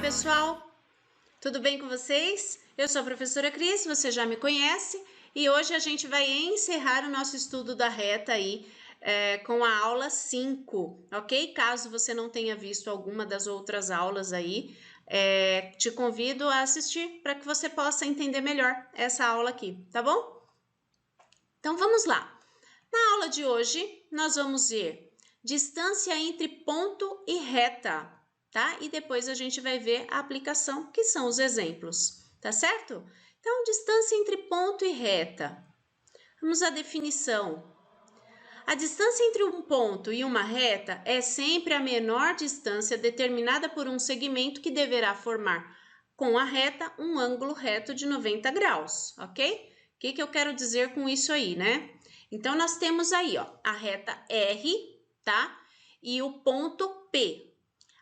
pessoal! Tudo bem com vocês? Eu sou a professora Cris, você já me conhece, e hoje a gente vai encerrar o nosso estudo da reta aí com a aula 5, ok? Caso você não tenha visto alguma das outras aulas aí, te convido a assistir para que você possa entender melhor essa aula aqui, tá bom? Então vamos lá! Na aula de hoje, nós vamos ver distância entre ponto e reta, tá? E depois a gente vai ver a aplicação, que são os exemplos, tá certo? Então, distância entre ponto e reta. Vamos à definição. A distância entre um ponto e uma reta é sempre a menor distância determinada por um segmento que deverá formar com a reta um ângulo reto de 90 graus, ok? O que eu quero dizer com isso aí, né? Então, nós temos aí, ó, a reta R, tá? E o ponto P.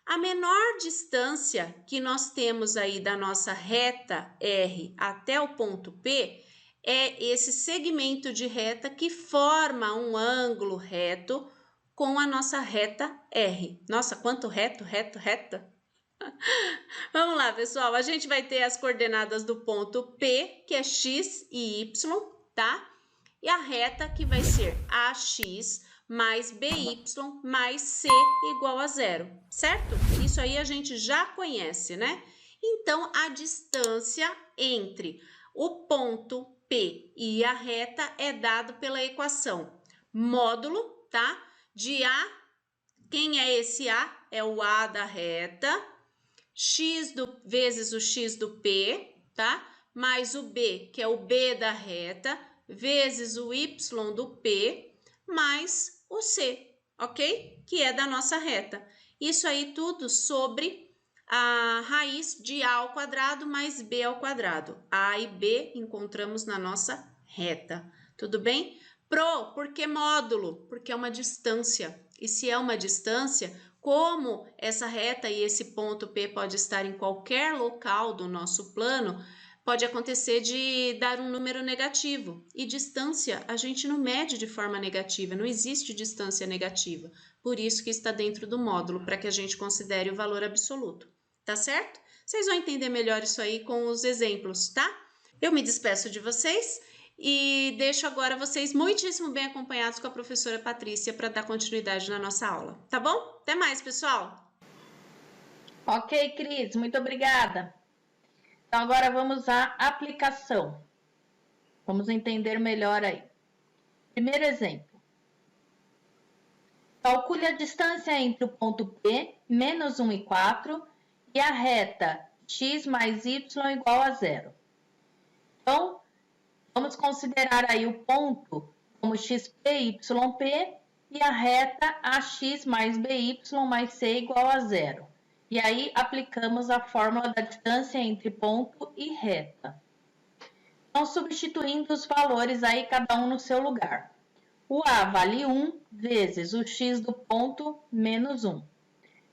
A menor distância que nós temos aí da nossa reta R até o ponto P é esse segmento de reta que forma um ângulo reto com a nossa reta R. Nossa, quanto reto, reta! Vamos lá, pessoal. A gente vai ter as coordenadas do ponto P, que é x e y, tá? E a reta que vai ser AX mais BY mais C igual a 0, certo? Isso aí a gente já conhece, né? Então, a distância entre o ponto P e a reta é dado pela equação módulo, tá? De A, quem é esse A? É o A da reta, vezes o x do P, tá? Mais o B, que é o B da reta, vezes o y do P, mais o C, ok? Que é da nossa reta. Isso aí tudo sobre a raiz de A ao quadrado mais B ao quadrado. A e B encontramos na nossa reta, tudo bem? Por que módulo? Porque é uma distância. E se é uma distância, como essa reta e esse ponto P pode estar em qualquer local do nosso plano, pode acontecer de dar um número negativo. E distância a gente não mede de forma negativa, não existe distância negativa. Por isso que está dentro do módulo, para que a gente considere o valor absoluto. Tá certo? Vocês vão entender melhor isso aí com os exemplos, tá? Eu me despeço de vocês e deixo agora vocês muitíssimo bem acompanhados com a professora Patrícia para dar continuidade na nossa aula, tá bom? Até mais, pessoal! Ok, Cris, muito obrigada. Então, agora vamos à aplicação. Vamos entender melhor aí. Primeiro exemplo. Calcule a distância entre o ponto P, menos 1 e 4, e a reta x mais y igual a 0. Então, vamos considerar aí o ponto como xp, yp, e a reta ax mais by mais c igual a 0. E aí, aplicamos a fórmula da distância entre ponto e reta. Então, substituindo os valores aí, cada um no seu lugar. O A vale 1 vezes o x do ponto menos 1.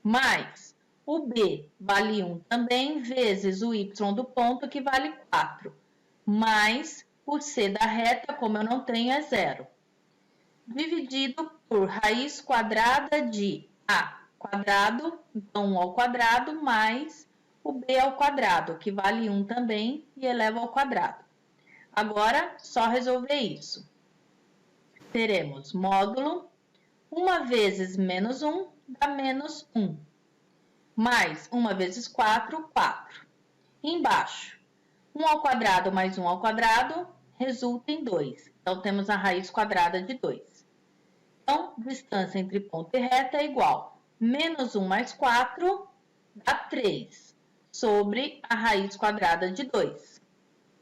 Mais o B vale 1 também vezes o y do ponto, que vale 4. Mais o C da reta, como eu não tenho, é 0. Dividido por raiz quadrada de A quadrado, então 1 ao quadrado, mais o B ao quadrado, que vale 1 também, e eleva ao quadrado. Agora, só resolver isso. Teremos módulo 1 vezes menos 1 dá menos 1. Mais 1 vezes 4, 4. Embaixo, 1 ao quadrado mais 1 ao quadrado resulta em 2. Então, temos a raiz quadrada de 2. Então, distância entre ponto e reta é igual menos 1 mais 4 dá 3, sobre a raiz quadrada de 2.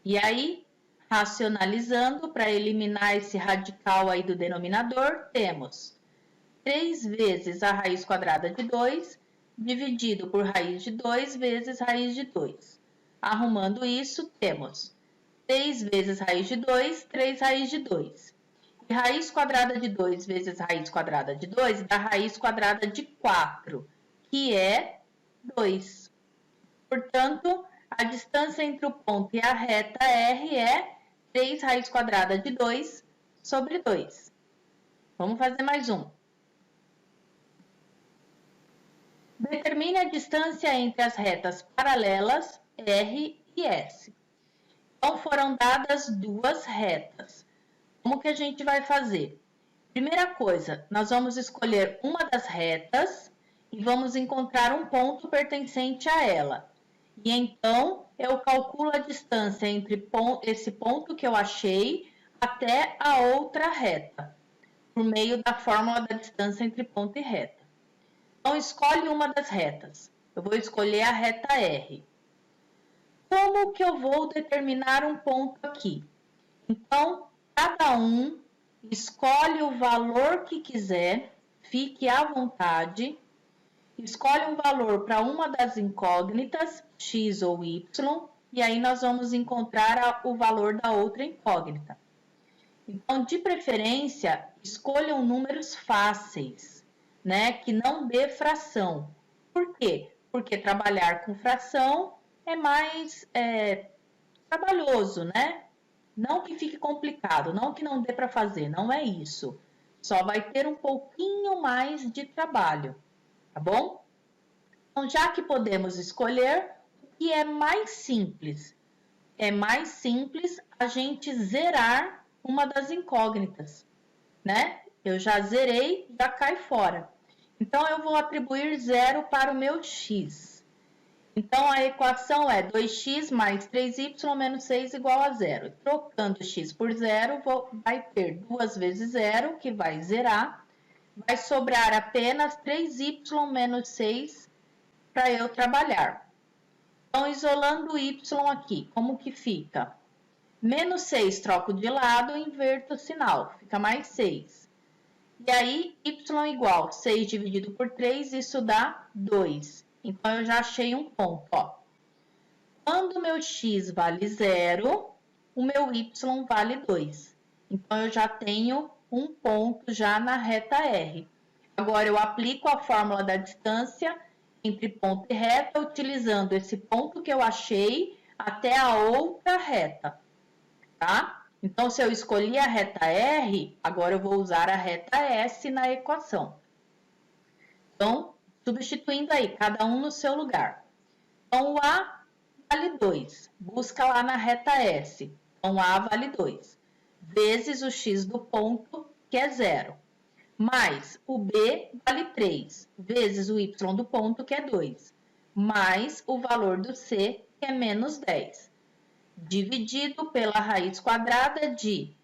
E aí, racionalizando, para eliminar esse radical aí do denominador, temos 3 vezes a raiz quadrada de 2, dividido por raiz de 2 vezes raiz de 2. Arrumando isso, temos 3 vezes raiz de 2, 3 raiz de 2. E raiz quadrada de 2 vezes raiz quadrada de 2 dá raiz quadrada de 4, que é 2. Portanto, a distância entre o ponto e a reta R é 3 raiz quadrada de 2 sobre 2. Vamos fazer mais um. Determine a distância entre as retas paralelas R e S. Então, foram dadas duas retas. Como que a gente vai fazer? Primeira coisa, nós vamos escolher uma das retas e vamos encontrar um ponto pertencente a ela. E então, eu calculo a distância entre esse ponto que eu achei até a outra reta, por meio da fórmula da distância entre ponto e reta. Então, escolhe uma das retas. Eu vou escolher a reta R. Como que eu vou determinar um ponto aqui? Então, cada um escolhe o valor que quiser, fique à vontade. Escolhe um valor para uma das incógnitas, x ou y, e aí nós vamos encontrar o valor da outra incógnita. Então, de preferência, escolham números fáceis, né, que não dê fração. Por quê? Porque trabalhar com fração é mais trabalhoso, né? Não que fique complicado, não que não dê para fazer, não é isso. Só vai ter um pouquinho mais de trabalho, tá bom? Então, já que podemos escolher, o que é mais simples? É mais simples a gente zerar uma das incógnitas, né? Eu já zerei, já cai fora. Então, eu vou atribuir zero para o meu x. Então, a equação é 2x mais 3y menos 6 igual a zero. Trocando x por zero, vai ter 2 vezes zero, que vai zerar. Vai sobrar apenas 3y menos 6 para eu trabalhar. Então, isolando o y aqui, como que fica? Menos 6 troco de lado, inverto o sinal, fica mais 6. E aí, y igual 6 dividido por 3, isso dá 2. Então, eu já achei um ponto, ó. Quando o meu x vale 0, o meu y vale 2. Então, eu já tenho um ponto já na reta R. Agora, eu aplico a fórmula da distância entre ponto e reta, utilizando esse ponto que eu achei até a outra reta, tá? Então, se eu escolhi a reta R, agora eu vou usar a reta S na equação. Então, substituindo aí, cada um no seu lugar. Então, o A vale 2, busca lá na reta S. Então, A vale 2, vezes o x do ponto, que é 0. Mais o B vale 3, vezes o y do ponto, que é 2. Mais o valor do C, que é menos 10. Dividido pela raiz quadrada de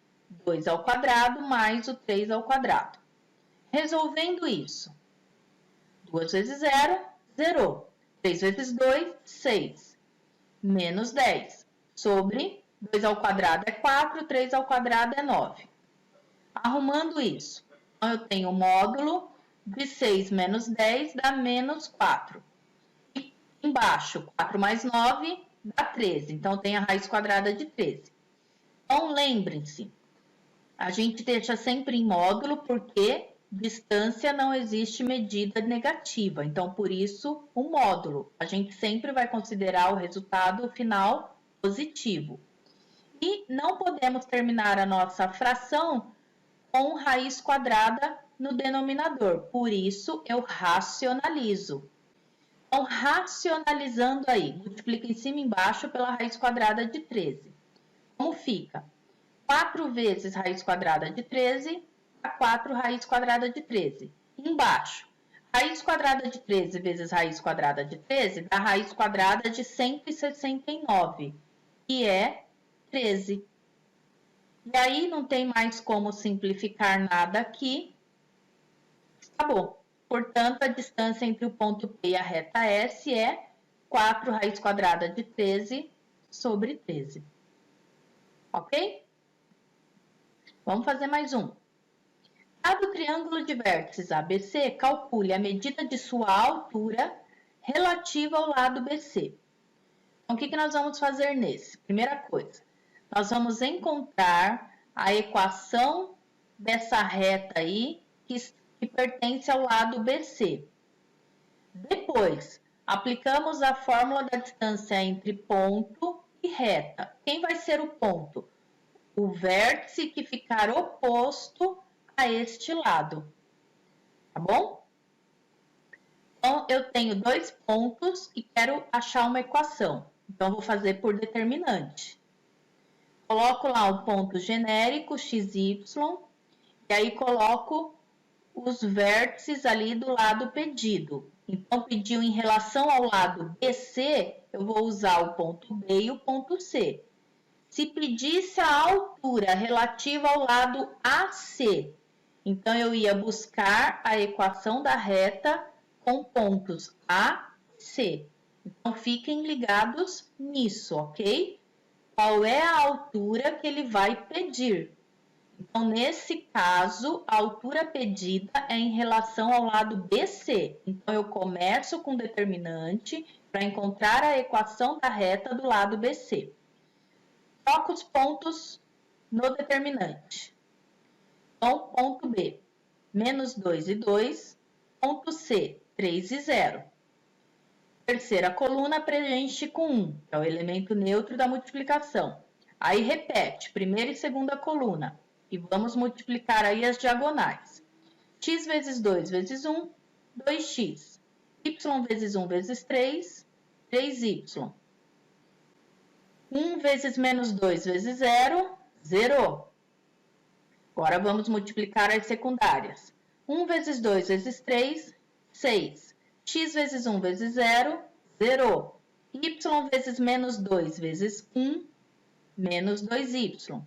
2 ao quadrado mais o 3 ao quadrado. Resolvendo isso, 2 vezes 0, zerou. 3 vezes 2, 6. Menos 10. Sobre 2 ao quadrado é 4, 3 ao quadrado é 9. Arrumando isso, então, eu tenho o módulo de 6 menos 10 dá menos 4. E embaixo, 4 mais 9 dá 13. Então, tem a raiz quadrada de 13. Então, lembrem-se, a gente deixa sempre em módulo porque distância não existe medida negativa. Então, por isso, o módulo. A gente sempre vai considerar o resultado final positivo. E não podemos terminar a nossa fração com raiz quadrada no denominador. Por isso, eu racionalizo. Então, racionalizando aí, multiplica em cima e embaixo pela raiz quadrada de 13. Como fica? 4 vezes raiz quadrada de 13 dá 4 raiz quadrada de 13. Embaixo, raiz quadrada de 13 vezes raiz quadrada de 13 dá raiz quadrada de 169, que é 13. E aí, não tem mais como simplificar nada aqui. Acabou. Portanto, a distância entre o ponto P e a reta S é 4 raiz quadrada de 13 sobre 13. Ok? Vamos fazer mais um. Dado o triângulo de vértices ABC, calcule a medida de sua altura relativa ao lado BC. Então, o que nós vamos fazer nesse? Primeira coisa, nós vamos encontrar a equação dessa reta aí que pertence ao lado BC. Depois, aplicamos a fórmula da distância entre ponto e reta. Quem vai ser o ponto? O vértice que ficar oposto a este lado. Tá bom? Então, eu tenho 2 pontos e quero achar uma equação. Então, vou fazer por determinante. Coloco lá um ponto genérico, xy, e aí coloco os vértices ali do lado pedido. Então, pediu em relação ao lado BC, eu vou usar o ponto B e o ponto C. Se pedisse a altura relativa ao lado AC, então eu ia buscar a equação da reta com pontos A e C. Então, fiquem ligados nisso, ok? Qual é a altura que ele vai pedir? Então, nesse caso, a altura pedida é em relação ao lado BC. Então, eu começo com determinante para encontrar a equação da reta do lado BC. Troco os pontos no determinante. Então, ponto B, menos 2 e 2. Ponto C, 3 e 0. Terceira coluna preenche com 1, que é o elemento neutro da multiplicação. Aí, repete, primeira e segunda coluna. E vamos multiplicar aí as diagonais. X vezes 2 vezes 1, 2x. Y vezes 1 vezes 3, 3y. 1 vezes menos 2 vezes 0, 0. Agora vamos multiplicar as secundárias. 1 vezes 2 vezes 3, 6. X vezes 1 vezes 0, 0. Y vezes menos 2 vezes 1, menos 2y.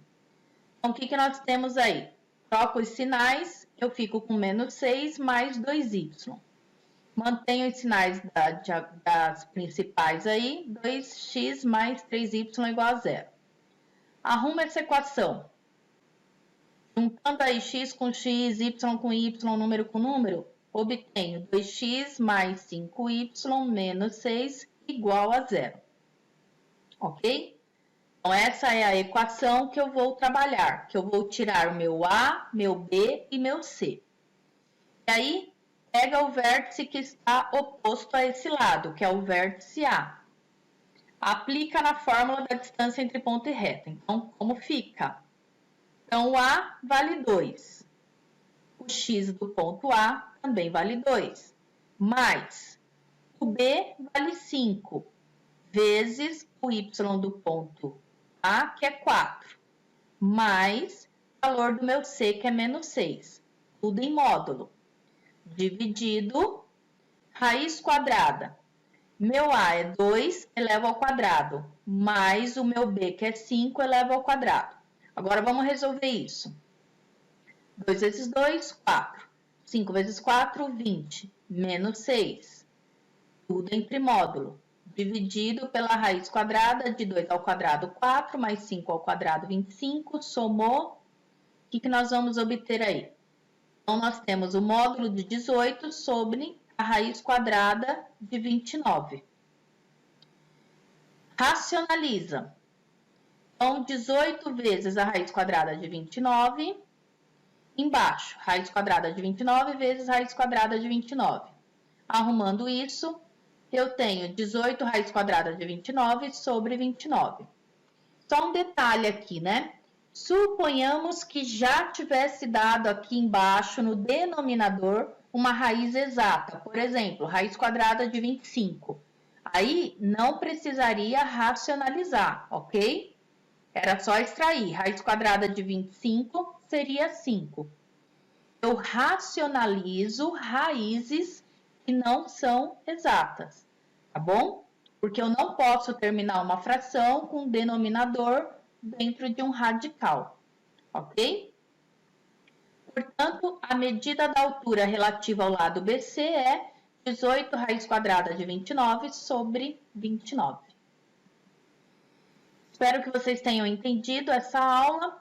Então, o que nós temos aí? Troco os sinais, eu fico com menos 6 mais 2y. Mantenho os sinais das principais aí, 2x mais 3y igual a 0. Arrumo essa equação. Juntando aí x com x, y com y, número com número, obtenho 2x mais 5y menos 6 igual a 0. Ok? Então, essa é a equação que eu vou trabalhar, que eu vou tirar o meu A, meu B e meu C. E aí, pega o vértice que está oposto a esse lado, que é o vértice A. Aplica na fórmula da distância entre ponto e reta. Então, como fica? Então, o A vale 2. O x do ponto A também vale 2. Mais o B vale 5, vezes o y do ponto A, que é 4, mais o valor do meu C, que é menos 6. Tudo em módulo. Dividido, raiz quadrada. Meu A é 2, eleva ao quadrado, mais o meu B, que é 5, eleva ao quadrado. Agora, vamos resolver isso. 2 vezes 2, 4. 5 vezes 4, 20. Menos 6. Tudo entre módulo. Dividido pela raiz quadrada de 2 ao quadrado, 4, mais 5 ao quadrado, 25. Somou. O que nós vamos obter aí? Então, nós temos o módulo de 18 sobre a raiz quadrada de 29. Racionaliza. Então, 18 vezes a raiz quadrada de 29. Embaixo, raiz quadrada de 29 vezes raiz quadrada de 29. Arrumando isso, eu tenho 18 raiz quadrada de 29 sobre 29. Só um detalhe aqui, né? Suponhamos que já tivesse dado aqui embaixo, no denominador, uma raiz exata. Por exemplo, raiz quadrada de 25. Aí, não precisaria racionalizar, ok? Era só extrair. Raiz quadrada de 25 seria 5. Eu racionalizo raízes que não são exatas, tá bom? Porque eu não posso terminar uma fração com um denominador dentro de um radical, ok? Portanto, a medida da altura relativa ao lado BC é 18 raiz quadrada de 29 sobre 29. Espero que vocês tenham entendido essa aula.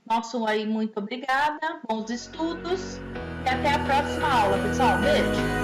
Nosso aí, muito obrigada, bons estudos e até a próxima aula, pessoal. Beijo!